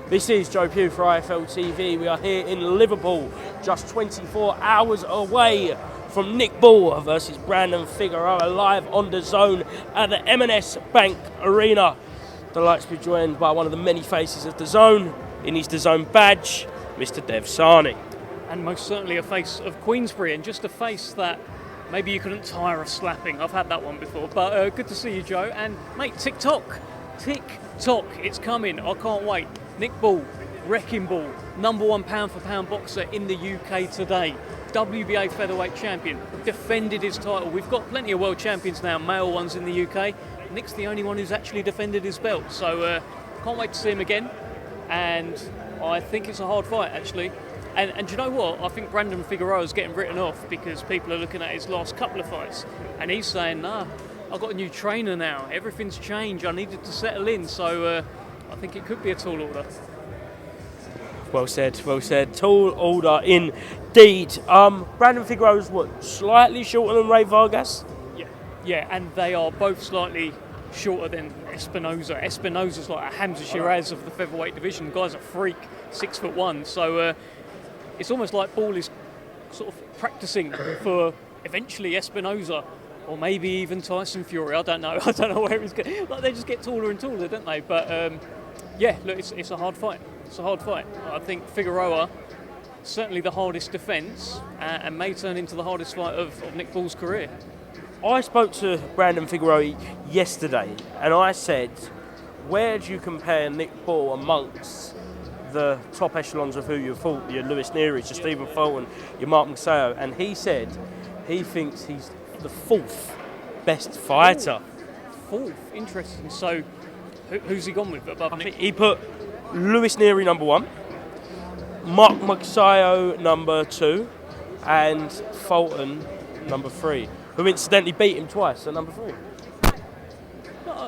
This is Joe Pugh for IFLTV. We are here in Liverpool, just 24 hours away from Nick Bull versus Brandon Figueroa, live on the zone at the M&S Bank Arena. Delighted to be joined by one of the many faces of the zone, in his the zone badge, Mr. Dev Sahni. And most certainly a face of Queensbury, and just a face that maybe you couldn't tire of slapping. I've had that one before, but good to see you, Joe. And mate, TikTok, it's coming. I can't wait. Nick Bull, Wrecking Bull, #1 pound-for-pound boxer in the UK today. WBA featherweight champion, defended his title. We've got plenty of world champions now, male ones in the UK. Nick's the only one who's actually defended his belt, so can't wait to see him again. And I think it's a hard fight, actually. And do you know what? I think Brandon Figueroa's getting written off because people are looking at his last couple of fights, and he's saying, nah, I've got a new trainer now. Everything's changed. I needed to settle in, so I think it could be a tall order. Well said, well said. Tall order indeed. Brandon Figueroa's what, slightly shorter than Ray Vargas? Yeah, and they are both slightly shorter than Espinosa. Espinosa's like a Hamza Shiraz of the featherweight division. The guy's a freak, 6'1". So it's almost like Ball is sort of practicing for eventually Espinosa, or maybe even Tyson Fury. I don't know. I don't know where he's going. Like, they just get taller and taller, don't they? But yeah, look, it's a hard fight. It's a hard fight. I think Figueroa, certainly the hardest defence, and may turn into the hardest fight of Nick Bull's career. I spoke to Brandon Figueroa yesterday, and I said, where do you compare Nick Bull amongst the top echelons of who you fought, your Lewis Neary, your Stephen Fulton, your Mark Massaro? And he said he thinks he's the fourth best fighter. Fourth? Interesting. So who's he gone with above Nick? He put Lewis Neary #1, Mark Massaro #2, and Fulton #3, who incidentally beat him twice at #3.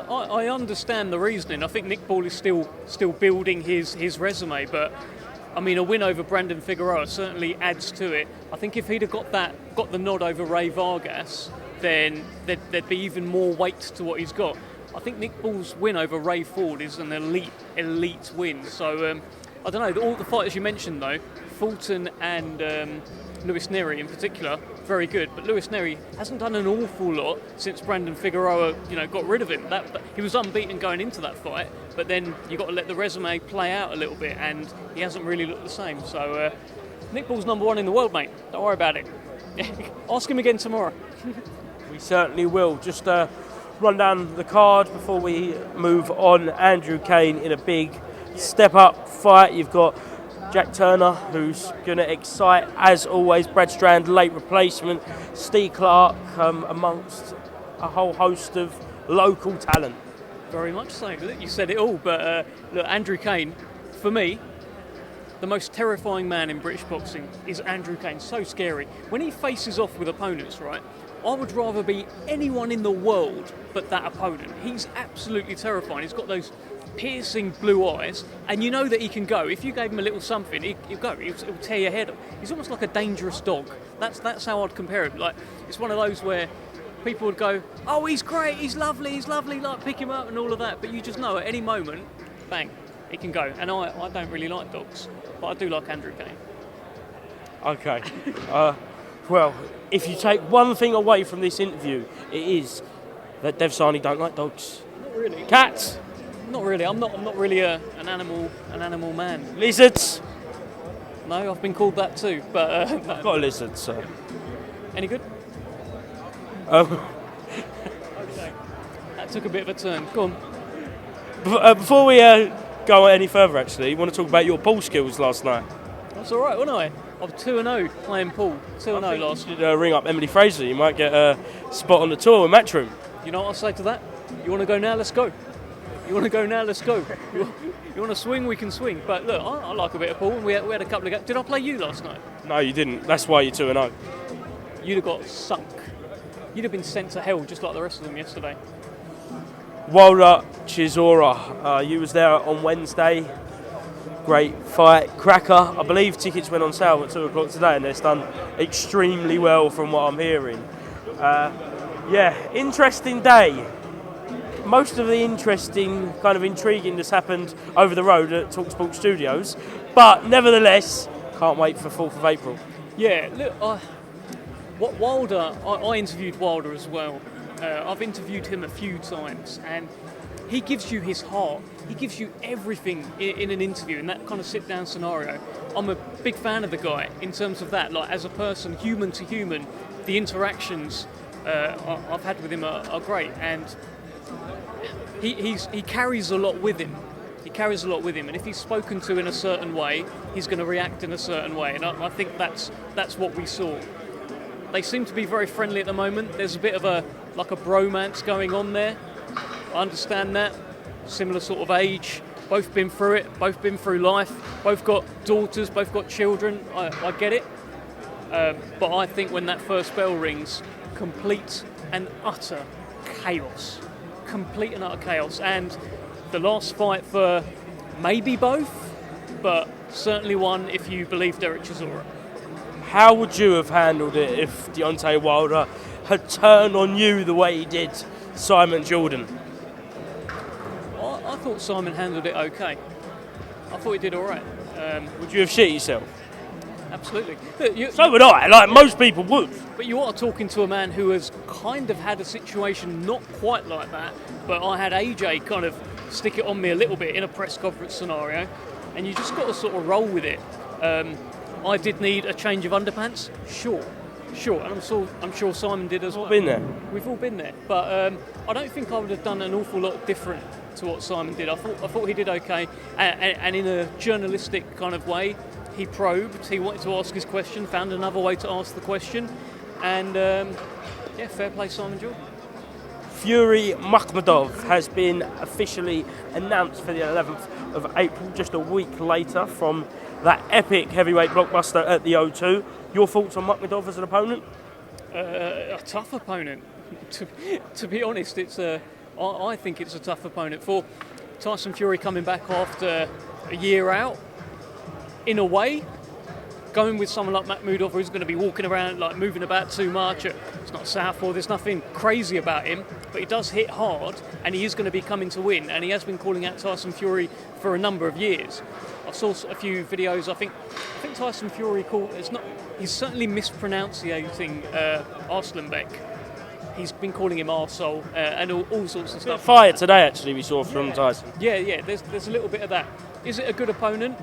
I understand the reasoning. I think Nick Bull is still building his resume, but I mean, a win over Brandon Figueroa certainly adds to it. I think if he'd have got the nod over Ray Vargas, then there'd be even more weight to what he's got. I think Nick Bull's win over Ray Ford is an elite win. So I don't know. All the fighters you mentioned though, Fulton and Lewis Neary in particular, very good. But Lewis Neary hasn't done an awful lot since Brandon Figueroa, got rid of him. He was unbeaten going into that fight, but then you got to let the resume play out a little bit, and he hasn't really looked the same. So Nick Bull's #1 in the world, mate. Don't worry about it. Ask him again tomorrow. We certainly will. Just run down the card before we move on. Andrew Kane in a big step-up fight. You've got Jack Turner, who's going to excite, as always. Brad Strand, late replacement. Steve Clark, amongst a whole host of local talent. Very much so. You said it all. But look, Andrew Kane, for me, the most terrifying man in British boxing is Andrew Kane. So scary. When he faces off with opponents, right, I would rather be anyone in the world but that opponent. He's absolutely terrifying. He's got those piercing blue eyes, and you know that he can go. If you gave him a little something, he'll go. He'll tear your head off. He's almost like a dangerous dog. That's how I'd compare him. Like, it's one of those where people would go, oh, he's great, he's lovely, like, pick him up and all of that. But you just know at any moment, bang, he can go. And I don't really like dogs, but I do like Andrew Kane. Okay. Well, if you take one thing away from this interview, it is that Dev Sahni don't like dogs. Not really. Cats? Not really. I'm not really an animal man. Lizards? No, I've been called that too. But I've got a lizard, so. Any good? Okay. That took a bit of a turn. Go on. Before we go any further, actually, you want to talk about your pool skills last night? That's all right, wasn't I? I was 2-0 playing pool. 2-0 last night. You should ring up Emily Fraser. You might get a spot on the tour in Matchroom. You know what I'll say to that? You want to go now? Let's go. You want to go now? Let's go. You want to swing? We can swing. But look, I like a bit of pool. And we had a couple of games. Did I play you last night? No, you didn't. That's why you're 2-0. You'd have got sunk. You'd have been sent to hell just like the rest of them yesterday. Wilder Chisora, you was there on Wednesday. great fight. Cracker. I believe tickets went on sale at 2 o'clock today, and it's done extremely well from what I'm hearing. Interesting day. Most of the interesting, kind of intriguing that's happened over the road at TalkSport Studios, but nevertheless, can't wait for 4th of April. Yeah, look, Wilder, I interviewed Wilder as well. I've interviewed him a few times, and he gives you his heart. He gives you everything in an interview, in that kind of sit-down scenario. I'm a big fan of the guy in terms of that. Like, as a person, human to human, the interactions I've had with him are great, and he carries a lot with him. He carries a lot with him, and if he's spoken to in a certain way, he's going to react in a certain way, and I think that's what we saw. They seem to be very friendly at the moment. There's a bit of a bromance going on there. I understand that. Similar sort of age, both been through it, both been through life, both got daughters, both got children. I get it. But I think when that first bell rings, complete and utter chaos. Complete and utter chaos. And the last fight for maybe both, but certainly one if you believe Derek Chisora. How would you have handled it if Deontay Wilder had turned on you the way he did Simon Jordan? I thought Simon handled it okay. I thought he did all right. Would you have shit yourself? Absolutely. So would I, like most people would. But you are talking to a man who has kind of had a situation not quite like that, but I had AJ kind of stick it on me a little bit in a press conference scenario, and you just got to sort of roll with it. I did need a change of underpants, sure, and I'm sure Simon did as well. We've all been there. We've all been there, but I don't think I would have done an awful lot different to what Simon did. I thought he did okay, and in a journalistic kind of way, he probed. He wanted to ask his question, found another way to ask the question, and fair play, Simon Jordan. Fury Makhmudov has been officially announced for the 11th of April, just a week later from that epic heavyweight blockbuster at the O2. Your thoughts on Makhmudov as an opponent? A tough opponent. To be honest, I think it's a tough opponent for Tyson Fury coming back after a year out. In a way, going with someone like Makhmudov who's going to be walking around, like moving about too much. It's not southpaw, there's nothing crazy about him, but he does hit hard, and he is going to be coming to win, and he has been calling out Tyson Fury for a number of years. I saw a few videos. I think Tyson Fury he's certainly mispronunciating Arslanbek. He's been calling him arsehole and all sorts of stuff. Fire today, actually, we saw from Tyson. Yeah. There's a little bit of that. Is it a good opponent?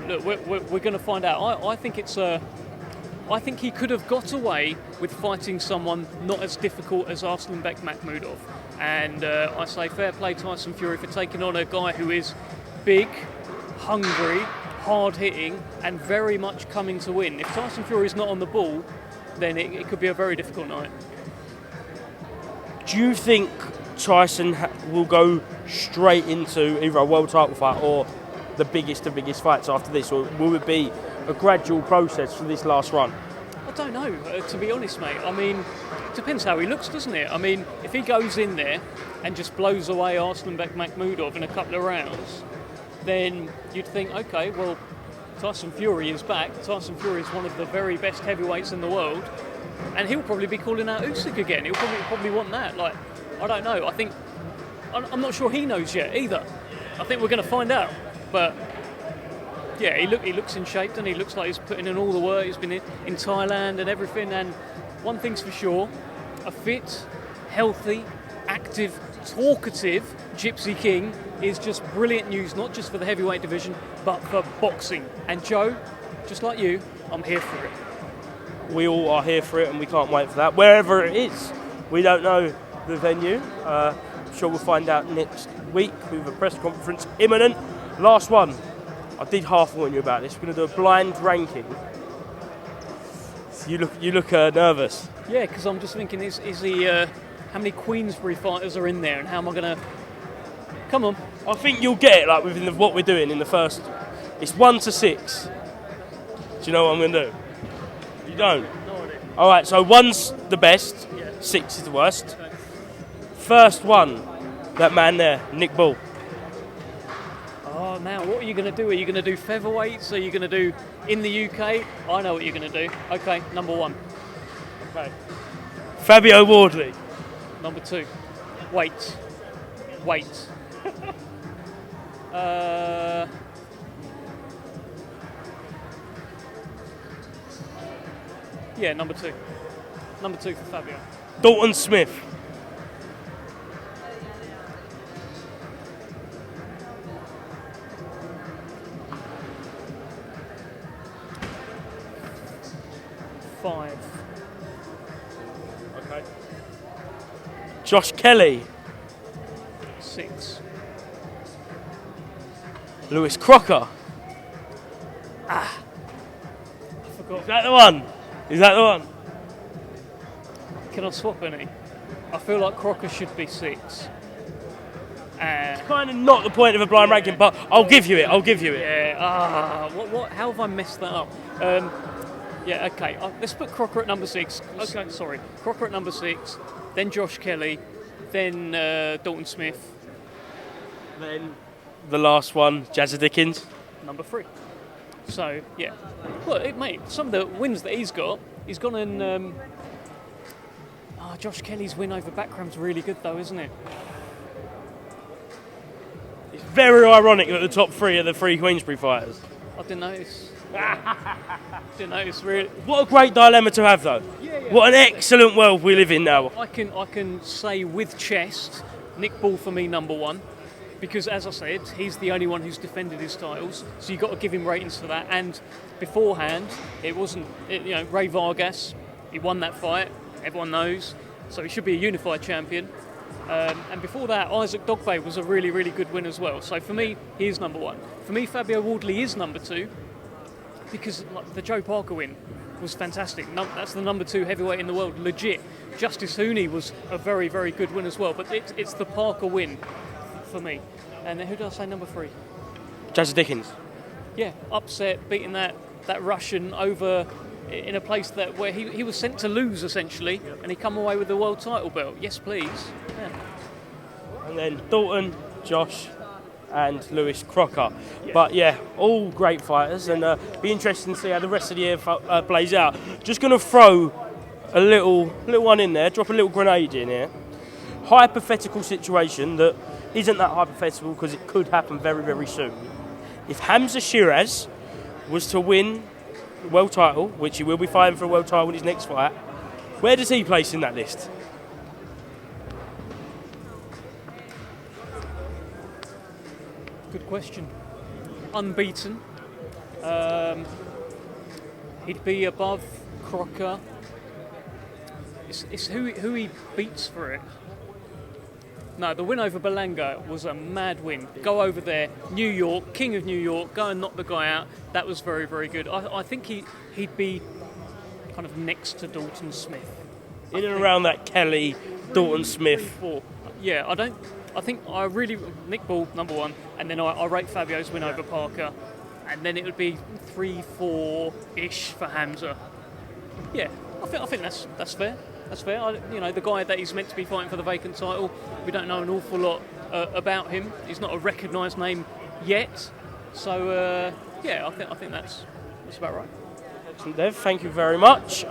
Look, we're going to find out. I think I think he could have got away with fighting someone not as difficult as Arslanbek Makhmudov. And I say fair play Tyson Fury for taking on a guy who is big, hungry, hard-hitting, and very much coming to win. If Tyson Fury is not on the ball, then it could be a very difficult night. Do you think Tyson will go straight into either a world title fight or the biggest of biggest fights after this, or will it be a gradual process for this last run? I don't know, to be honest, mate. I mean, it depends how he looks, doesn't it? I mean, if he goes in there and just blows away Arslanbek Makhmudov in a couple of rounds, then you'd think, okay, well, Tyson Fury is back. Tyson Fury is one of the very best heavyweights in the world, and he'll probably be calling out Usyk again. He'll probably want that. Like, I don't know. I'm not sure he knows yet either. I think we're going to find out. But yeah, he looks in shape, and he looks like he's putting in all the work. He's been in Thailand and everything. And one thing's for sure, a fit, healthy, active, talkative Gypsy King is just brilliant news, not just for the heavyweight division, but for boxing. And Joe, just like you, I'm here for it. We all are here for it, and we can't wait for that. Wherever it is, we don't know the venue. I'm sure we'll find out next week with a press conference imminent. Last one. I did half warn you about this. We're going to do a blind ranking. You look nervous. Yeah, because I'm just thinking, is he? How many Queensbury fighters are in there, and how am I going to? Come on. I think you'll get it, like within what we're doing in the first. It's 1 to 6. Do you know what I'm going to do? You don't. No idea. All right. So 1's the best. Yeah. 6 is the worst. Okay. First one, that man there, Nick Bull. Oh, now, what are you going to do? Are you going to do featherweights? Are you going to do in the UK? I know what you're going to do. Okay, number 1. Okay. Fabio Wardley. Number 2. Weight. Yeah, number 2. Number 2 for Fabio. Dalton Smith. Five. Okay. Josh Kelly. 6. Lewis Crocker. I forgot. Is that the one? Is that the one? Can I swap any? I feel like Crocker should be 6. It's kind of not the point of a blind ranking, but I'll give you it. Yeah. What? How have I messed that up? Yeah. Okay. Let's put Crocker at number 6. Okay. Sorry. Crocker at number 6. Then Josh Kelly. Then Dalton Smith. Then the last one, Jazza Dickens. Number 3. So yeah. Well, mate, some of the wins that he's gone in. Josh Kelly's win over Backram's really good though, isn't it? It's very ironic that the top 3 are the 3 Queensberry fighters. I didn't notice. Didn't notice really. What a great dilemma to have though. Yeah. What an excellent world we live in now. I can say with chest, Nick Ball for me number 1. Because as I said, he's the only one who's defended his titles, so you've got to give him ratings for that. And beforehand, it wasn't, Ray Vargas, he won that fight, everyone knows, so he should be a unified champion. And before that, Isaac Dogbay was a really, really good win as well. So for me, he is number 1. For me, Fabio Wardley is number 2, because the Joe Parker win was fantastic. That's the number 2 heavyweight in the world, legit. Justice Hooney was a very, very good win as well, but it's the Parker win for me. And then who did I say number 3? Jazza Dickens. Yeah, upset, beating that Russian over in a place where he was sent to lose essentially, and he come away with the world title belt. Yes, please. Yeah. And then Dalton, Josh, and Lewis Crocker. Yeah. But yeah, all great fighters, and be interesting to see how the rest of the year plays out. Just going to throw a little one in there, drop a little grenade in here. Hypothetical situation that isn't that hypothetical because it could happen very, very soon. If Hamza Shiraz was to win the world title, which he will be fighting for a world title in his next fight, where does he place in that list? Good question. Unbeaten. He'd be above Crocker. It's who he beats for it. No, the win over Berlanga was a mad win. Go over there, New York, King of New York, go and knock the guy out. That was very, very good. I think he'd be kind of next to Dalton Smith. In and around that Kelly, Dalton Smith. 4. Yeah, I think I really Nick Ball number 1, and then I rate Fabio's win over Parker, and then it would be 3-4-ish for Hamza. Yeah, I think that's fair. That's fair. The guy that he's meant to be fighting for the vacant title, we don't know an awful lot about him. He's not a recognised name yet. So, I think that's about right. Excellent, Dev. Thank you very much.